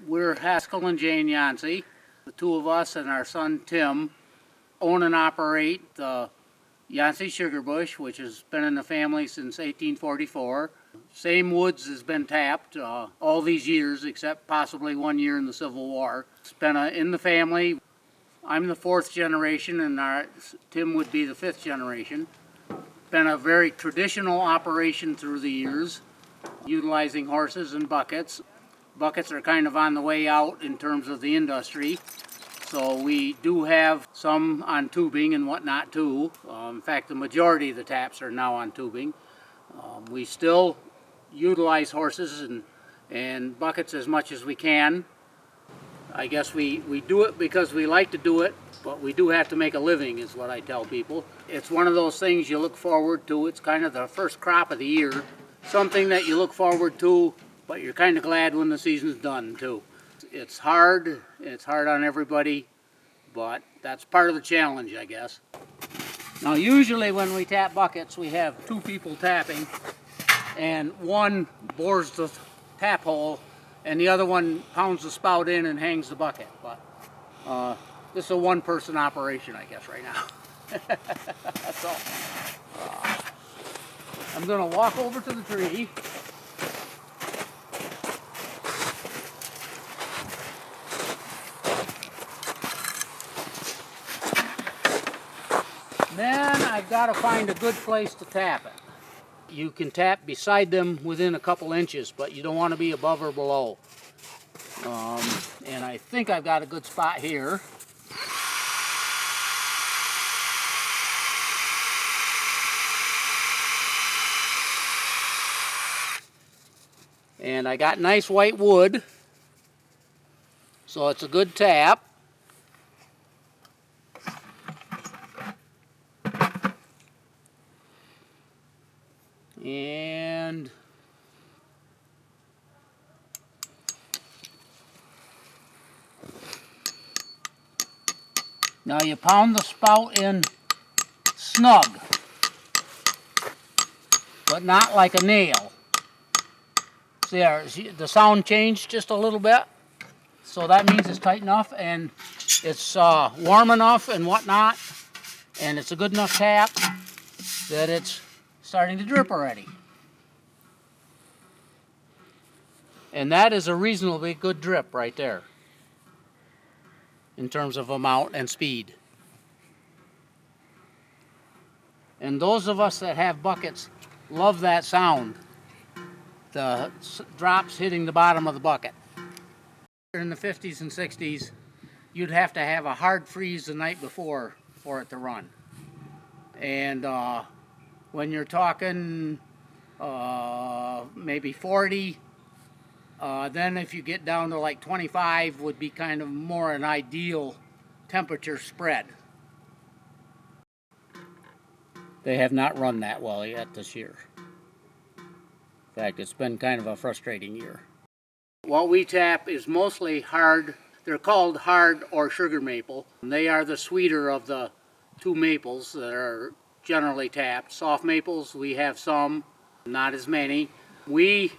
We're Haskell and Jane Yancey. The two of us and our son Tim own and operate the Yancey Sugarbush, which has been in the family since 1844. Same woods has been tapped all these years, except possibly 1 year in the Civil War. It's been in the family. I'm the fourth generation, and Tim would be the fifth generation. Been a very traditional operation through the years, utilizing horses and buckets. Buckets are kind of on the way out in terms of the industry, so we do have some on tubing and whatnot too. In fact, the majority of the taps are now on tubing. We still utilize horses and buckets as much as we can. I guess we do it because we like to do it, but we do have to make a living, is what I tell people. It's one of those things you look forward to. It's kind of the first crop of the year. Something that you look forward to, but you're kind of glad when the season's done too. It's hard on everybody, but that's part of the challenge, I guess. Now usually when we tap buckets, we have two people tapping, and one bores the tap hole and the other one pounds the spout in and hangs the bucket. But this is a one-person operation, I guess, right now. That's all. I'm going to walk over to the tree. Then I've got to find a good place to tap it. You can tap beside them within a couple inches, but you don't want to be above or below. And I think I've got a good spot here. And I got nice white wood, so it's a good tap. And now you pound the spout in snug, but not like a nail. See there, the sound changed just a little bit, so that means it's tight enough and it's warm enough and whatnot, and it's a good enough tap that it's starting to drip already. And that is a reasonably good drip right there in terms of amount and speed. And those of us that have buckets love that sound, the drops hitting the bottom of the bucket. In the 50s and 60s, you'd have to have a hard freeze the night before for it to run. And when you're talking maybe 40, then if you get down to like 25 would be kind of more an ideal temperature spread. They have not run that well yet this year. In fact, it's been kind of a frustrating year. What we tap is mostly hard. They're called hard or sugar maple. They are the sweeter of the two maples that are generally tapped. Soft maples, we have some, not as many. We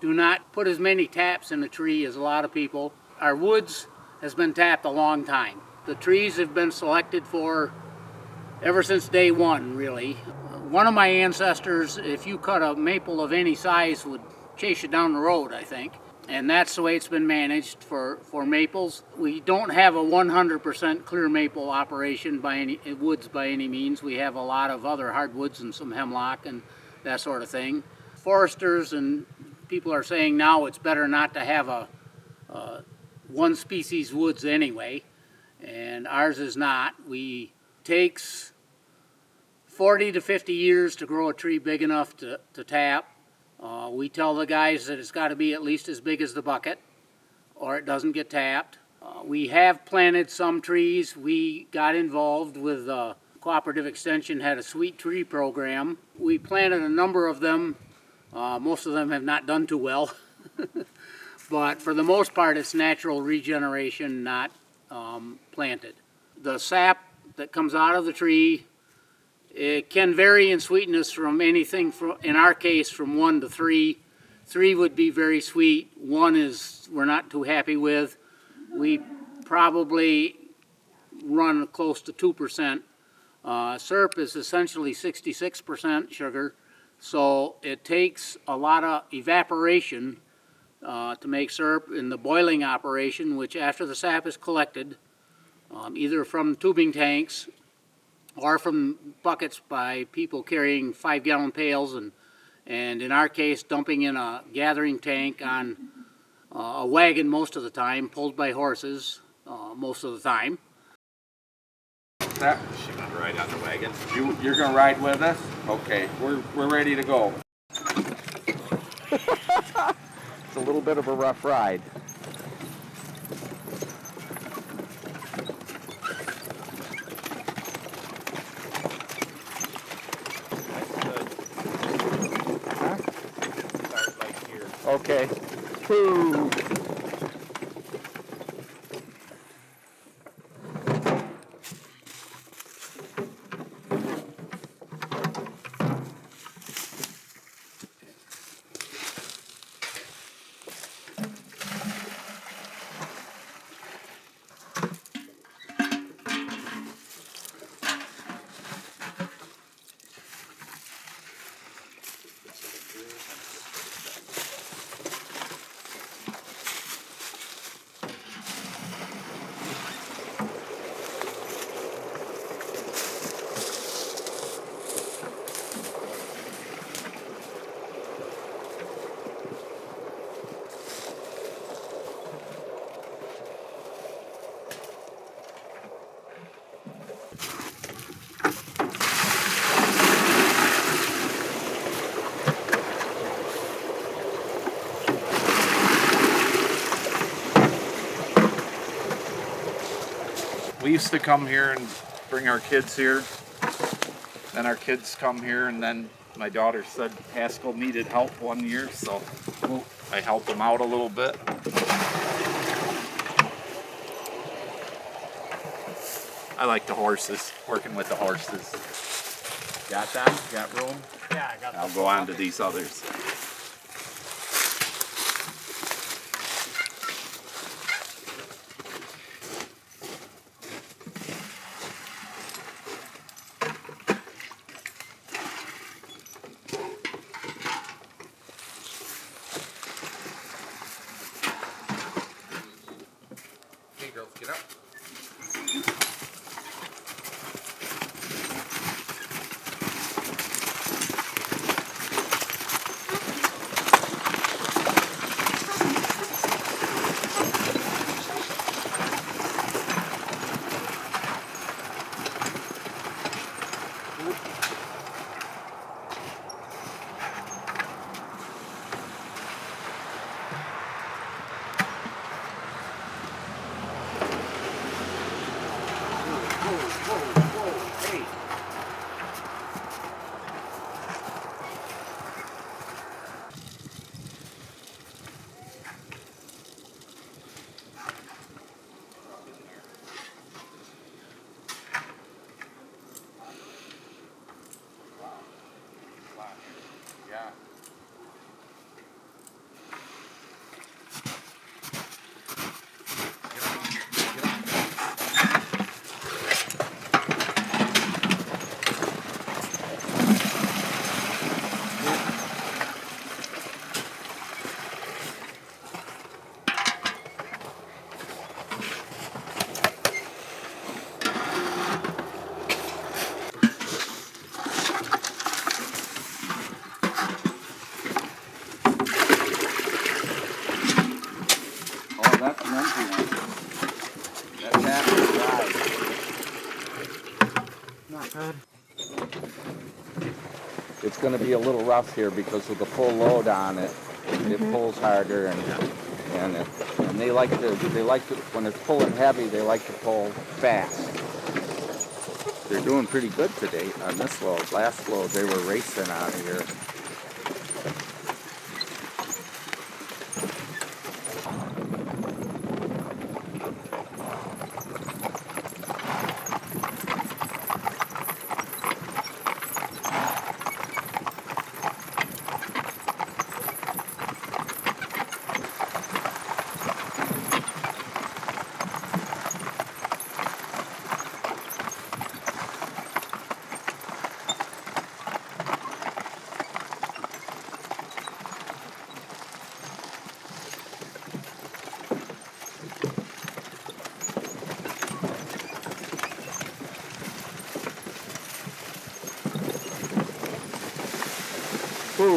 do not put as many taps in a tree as a lot of people. Our woods has been tapped a long time. The trees have been selected for ever since day one, really. One of my ancestors, if you cut a maple of any size, would chase you down the road, I think. And that's the way it's been managed for maples. We don't have a 100% clear maple operation woods by any means. We have a lot of other hardwoods and some hemlock and that sort of thing. Foresters and people are saying now it's better not to have a one species woods anyway, and ours is not. Takes 40 to 50 years to grow a tree big enough to tap. We tell the guys that it's got to be at least as big as the bucket or it doesn't get tapped. We have planted some trees. We got involved with Cooperative Extension, had a sweet tree program. We planted a number of them. Most of them have not done too well. But for the most part, it's natural regeneration, not planted. The sap that comes out of the tree, it can vary in sweetness from anything, in our case, from 1 to 3 3 would be very sweet. 1 is we're not too happy with. We probably run close to 2%. Syrup is essentially 66% sugar, so it takes a lot of evaporation to make syrup in the boiling operation, which after the sap is collected, either from tubing tanks or from buckets by people carrying 5-gallon pails, and in our case dumping in a gathering tank on a wagon most of the time, pulled by horses most of the time. That she gonna ride on the wagon. You're gonna ride with us? Okay, we're ready to go. It's a little bit of a rough ride. Okay. Woo. We used to come here and bring our kids here. Then our kids come here, and then my daughter said Haskell needed help one year, so I helped him out a little bit. I like the horses, working with the horses. Got that? Got room? Yeah, I got I'll go on to these others. Get up. That's an empty one. That's half the size. Not bad. It's going to be a little rough here because of the full load on it. It pulls harder, and they like to when it's pulling heavy. They like to pull fast. They're doing pretty good today on this load. Last load they were racing out of here.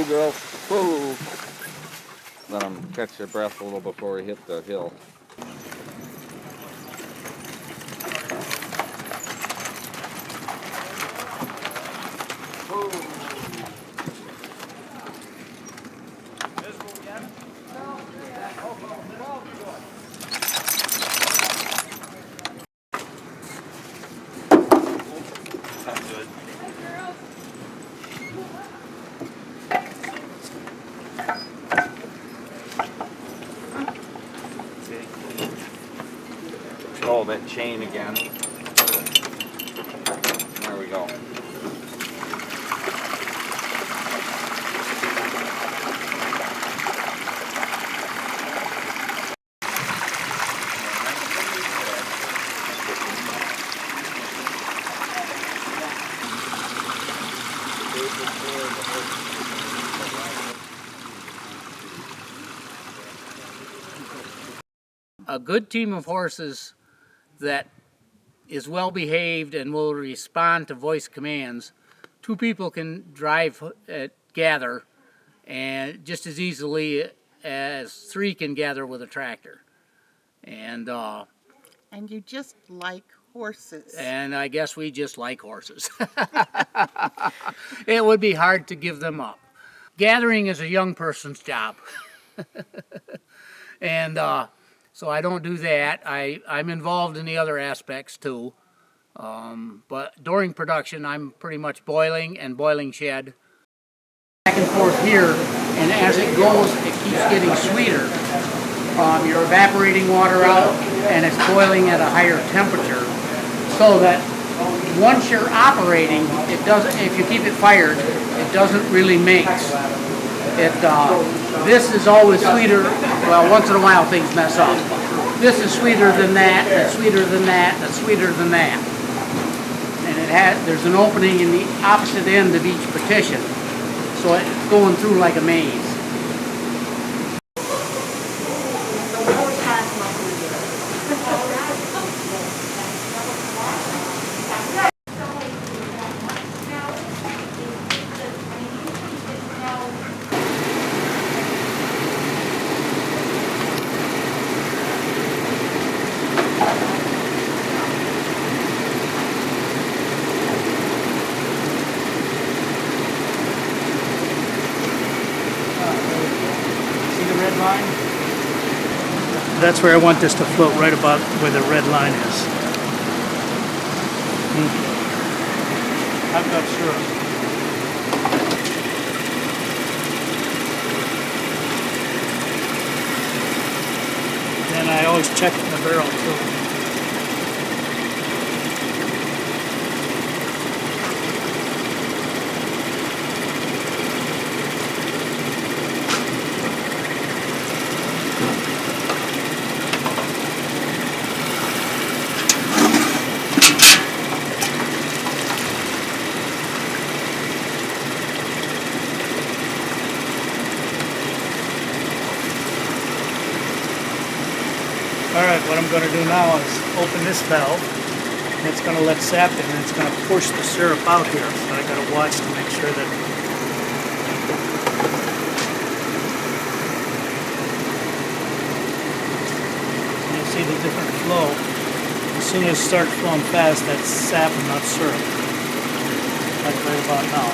girl. Whoa. Let them catch their breath a little before we hit the hill. Oh, that chain again. There we go. A good team of horses that is well behaved and will respond to voice commands, two people can drive gather and just as easily as three can gather with a tractor. And you just like horses. And I guess we just like horses. It would be hard to give them up. Gathering is a young person's job. And so I don't do that. I'm involved in the other aspects too. But during production, I'm pretty much boiling and boiling shed. Back and forth here, and as it goes, it keeps getting sweeter. You're evaporating water out, and it's boiling at a higher temperature, so that once you're operating, it doesn't. If you keep it fired, it doesn't really mix. This is always sweeter. Well, once in a while things mess up. This is sweeter than that. That's sweeter than that. That's sweeter than that. And there's an opening in the opposite end of each partition, so it's going through like a maze. That's where I want this to float, right about where the red line is. I'm not sure. And I always check it in the barrel too. Alright, what I'm going to do now is open this valve, and it's going to let sap in, and it's going to push the syrup out here. So I got to watch to make sure that you see the different flow. As soon as it starts flowing fast, that's sap and not syrup. Like right about now.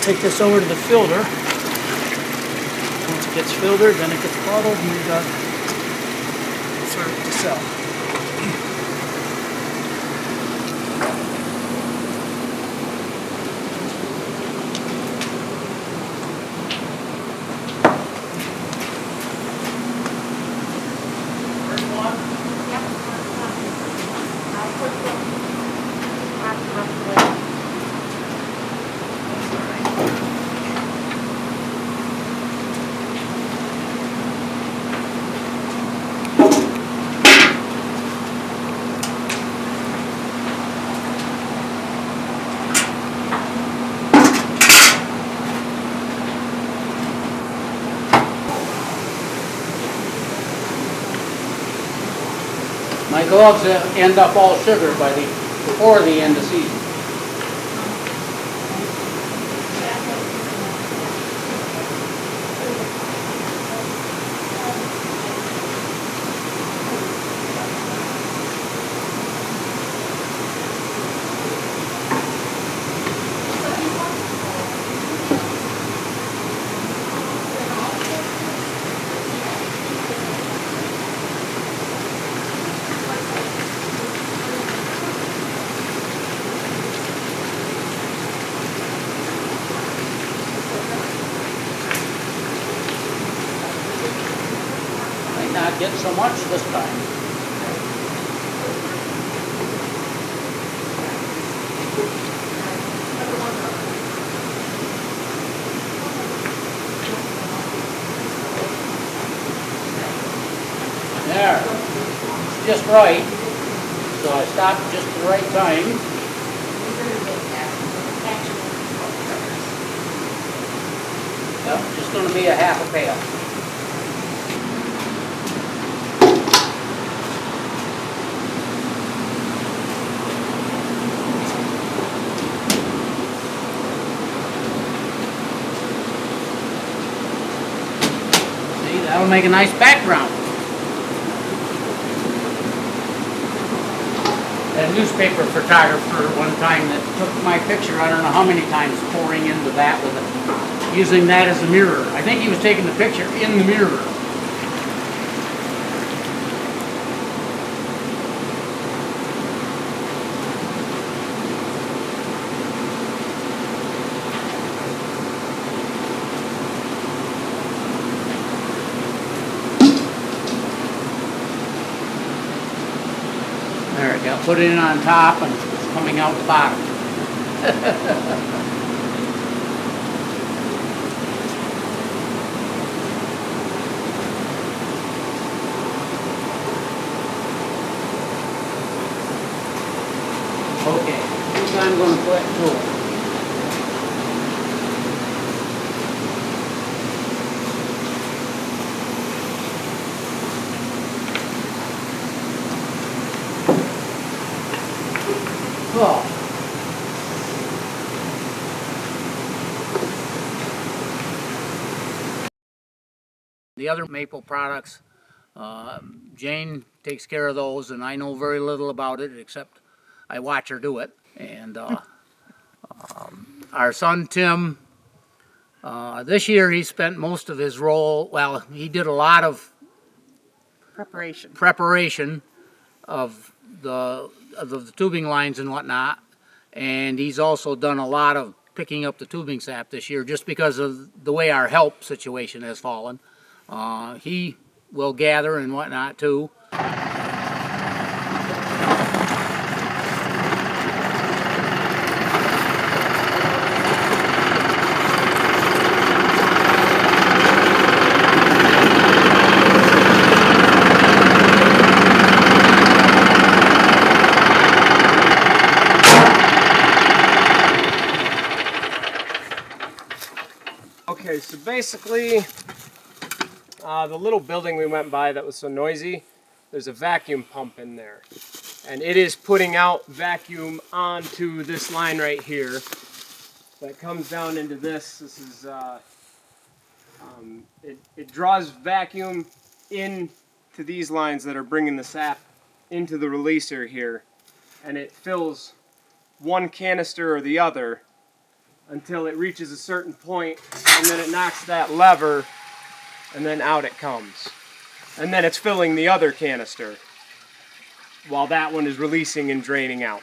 Take this over to the filter. Once it gets filtered, then it gets bottled, and we got syrup to sell. My gloves end up all sugar by the before the end of season. Might not get so much this time. There, it's just right. So I stopped just at the right time. Yep, just going to be a half a pail. See, that'll make a nice background. A newspaper photographer one time that took my picture, I don't know how many times, pouring into that with it, using that as a mirror. I think he was taking the picture in the mirror. There we go. Put it in on top and it's coming out the bottom. Okay, this I'm going to put two. Oh. The other maple products, Jane takes care of those, and I know very little about it except I watch her do it. And our son Tim, this year he spent most of his role, well, he did a lot of preparation of the tubing lines and whatnot, and he's also done a lot of picking up the tubing sap this year just because of the way our help situation has fallen. He will gather and whatnot too. Okay, so basically, the little building we went by that was so noisy, there's a vacuum pump in there. And it is putting out vacuum onto this line right here that comes down into this. This is, it draws vacuum into these lines that are bringing the sap into the releaser here. And it fills one canister or the other until it reaches a certain point, and then it knocks that lever, and then out it comes. And then it's filling the other canister while that one is releasing and draining out,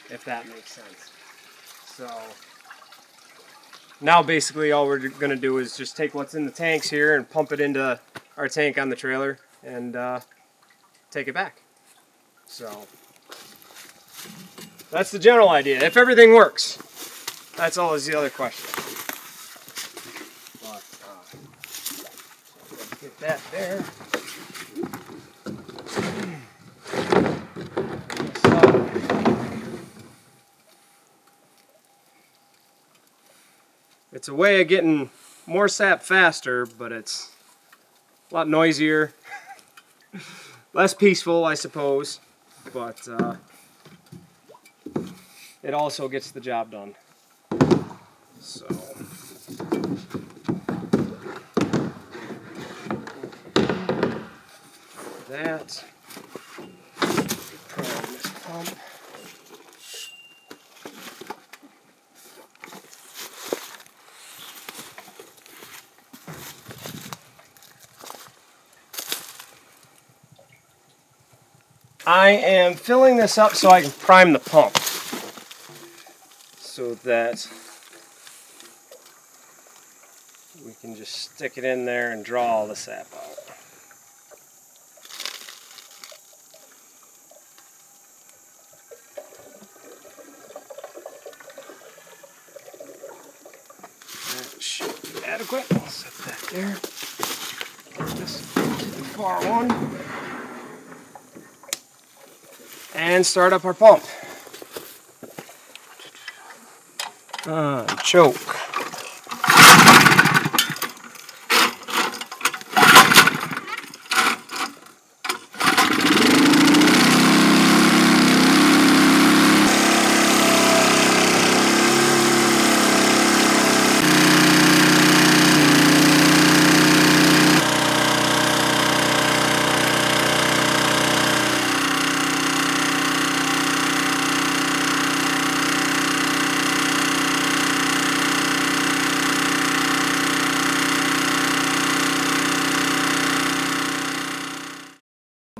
if that makes sense. So now basically all we're going to do is just take what's in the tanks here and pump it into our tank on the trailer and take it back. So that's the general idea. If everything works. That's all is the other question. But, let's get that there. It's a way of getting more sap faster, but it's a lot noisier, less peaceful, I suppose. But it also gets the job done. So that, prime this pump. I am filling this up so I can prime the pump, so that we can just stick it in there and draw all the sap out. That should be adequate. I'll set that there. Get this to the far one. And start up our pump. Choke.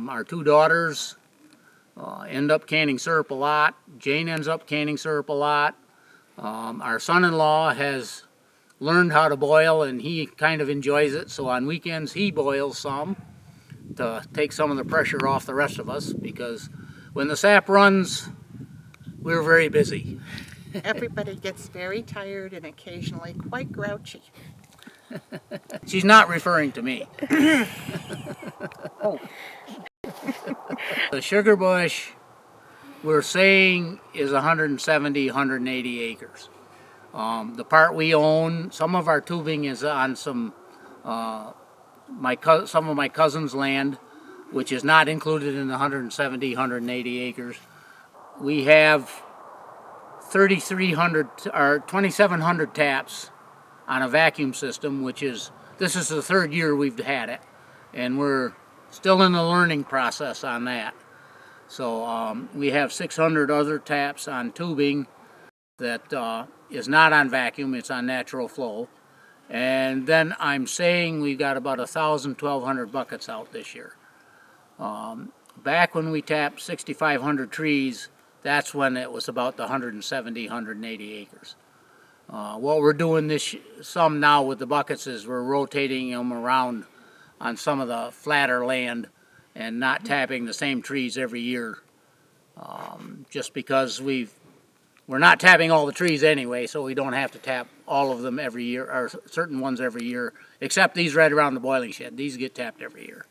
Our two daughters end up canning syrup a lot. Jane ends up canning syrup a lot. Our son-in-law has learned how to boil, and he kind of enjoys it, so on weekends he boils some to take some of the pressure off the rest of us, because when the sap runs, we're very busy. Everybody gets very tired and occasionally quite grouchy. She's not referring to me. Oh. The Sugarbush, we're saying, is 170, 180 acres. The part we own, some of our tubing is on some of my cousin's land, which is not included in the 170, 180 acres. We have 3,300 or 2,700 taps on a vacuum system, this is the third year we've had it, and we're still in the learning process on that. So we have 600 other taps on tubing that is not on vacuum, it's on natural flow. And then I'm saying we've got about 1,000, 1,200 buckets out this year. Back when we tapped 6,500 trees, that's when it was about the 170, 180 acres. What we're doing some now with the buckets is we're rotating them around on some of the flatter land and not tapping the same trees every year, just because we're not tapping all the trees anyway, so we don't have to tap all of them every year, or certain ones every year, except these right around the boiling shed. These get tapped every year.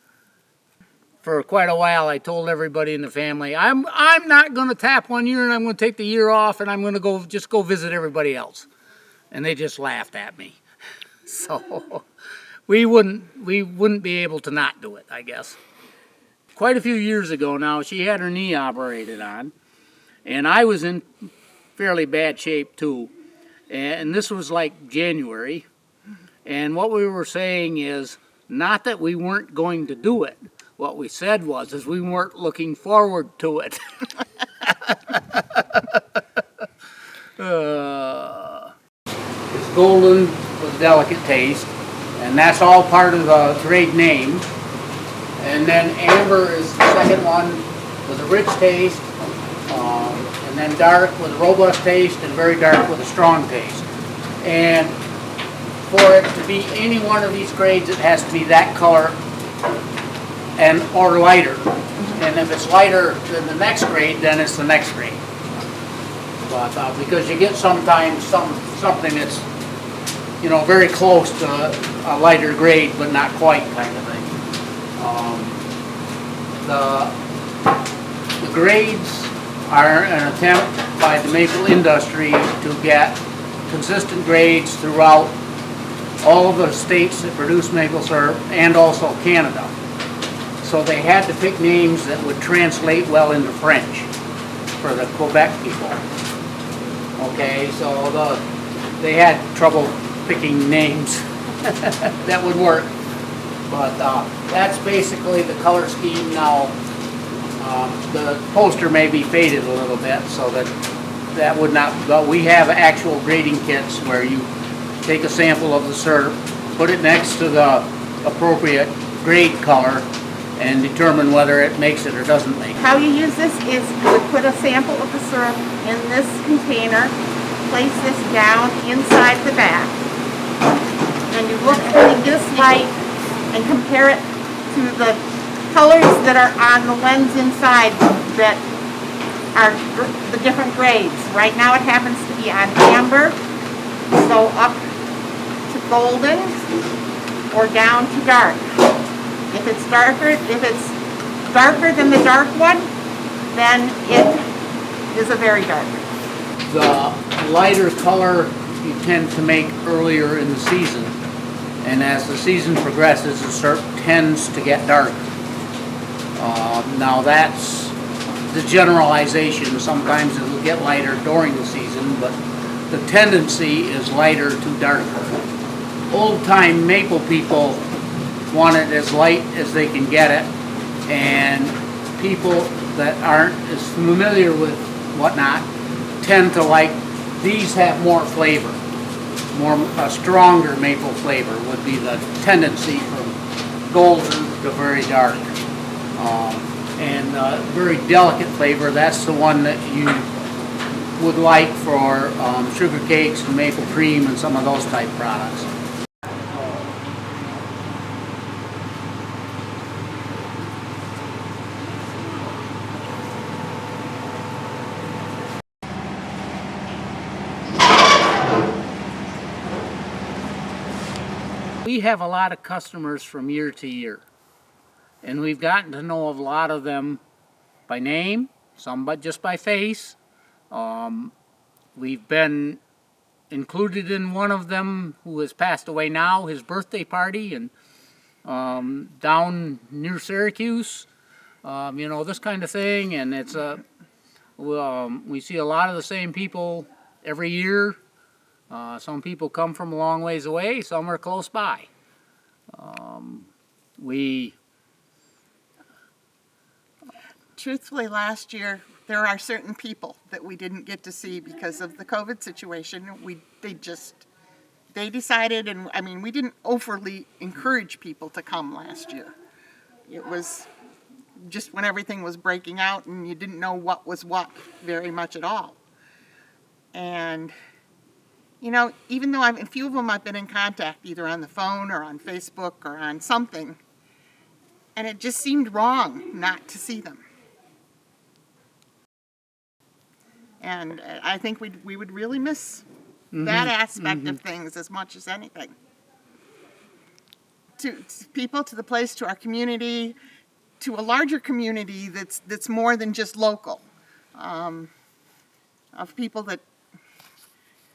For quite a while, I told everybody in the family, I'm not going to tap one year, and I'm going to take the year off, and I'm going to just go visit everybody else. And they just laughed at me. So we wouldn't be able to not do it, I guess. Quite a few years ago now, she had her knee operated on, and I was in fairly bad shape too. And this was like January, and what we were saying is not that we weren't going to do it. What we said is we weren't looking forward to it. It's golden with delicate taste, and that's all part of the trade name. And then amber is the second one with a rich taste, and then dark with a robust taste, and very dark with a strong taste. And for it to be any one of these grades, it has to be that color or lighter. And if it's lighter than the next grade, then it's the next grade. But because you get sometimes something that's very close to a lighter grade, but not quite, kind of thing. The grades are an attempt by the maple industry to get consistent grades throughout all of the states that produce maple syrup, and also Canada. So they had to pick names that would translate well into French for the Quebec people. Okay, so they had trouble picking names that would work. But that's basically the color scheme now. The poster may be faded a little bit, so that would not, but we have actual grading kits where you take a sample of the syrup, put it next to the appropriate grade color, and determine whether it makes it or doesn't make it. How you use this is you would put a sample of the syrup in this container, place this down inside the vat, and you look in this light and compare it to the colors that are on the lens inside that are the different grades. Right now it happens to be on amber, so up to golden or down to dark. If it's darker than the dark one, then it is a very dark. The lighter color you tend to make earlier in the season, and as the season progresses, the syrup tends to get darker. Now that's the generalization. Sometimes it'll get lighter during the season, but the tendency is lighter to darker. Old-time maple people want it as light as they can get it, and people that aren't as familiar with whatnot tend to like these have more flavor. A stronger maple flavor would be the tendency from golden to very dark. And very delicate flavor, that's the one that you would like for sugar cakes and maple cream and some of those type products. We have a lot of customers from year to year, and we've gotten to know a lot of them by name, some but just by face. We've been included in one of them who has passed away now, his birthday party, and down near Syracuse, you know, this kind of thing. And it's we see a lot of the same people every year. Some people come from a long ways away, some are close by. Truthfully, last year, there are certain people that we didn't get to see because of the COVID situation. They decided, and I mean, we didn't overly encourage people to come last year. It was just when everything was breaking out and you didn't know what was what very much at all. And, you know, even though a few of them I've been in contact either on the phone or on Facebook or on something, and it just seemed wrong not to see them. And I think we would really miss that aspect of things as much as anything. To people, to the place, to our community, to a larger community that's more than just local, of people that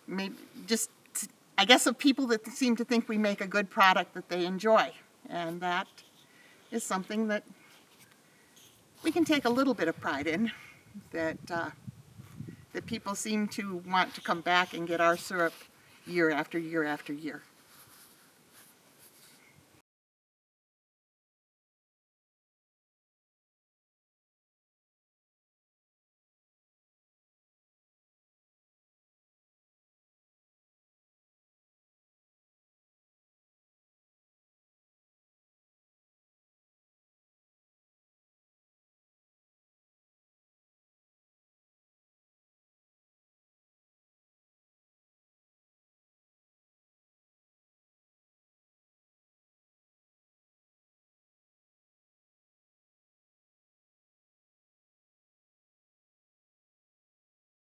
maybe just, I guess, of people that seem to think we make a good product that they enjoy. And that is something that we can take a little bit of pride in, that people seem to want to come back and get our syrup year after year after year.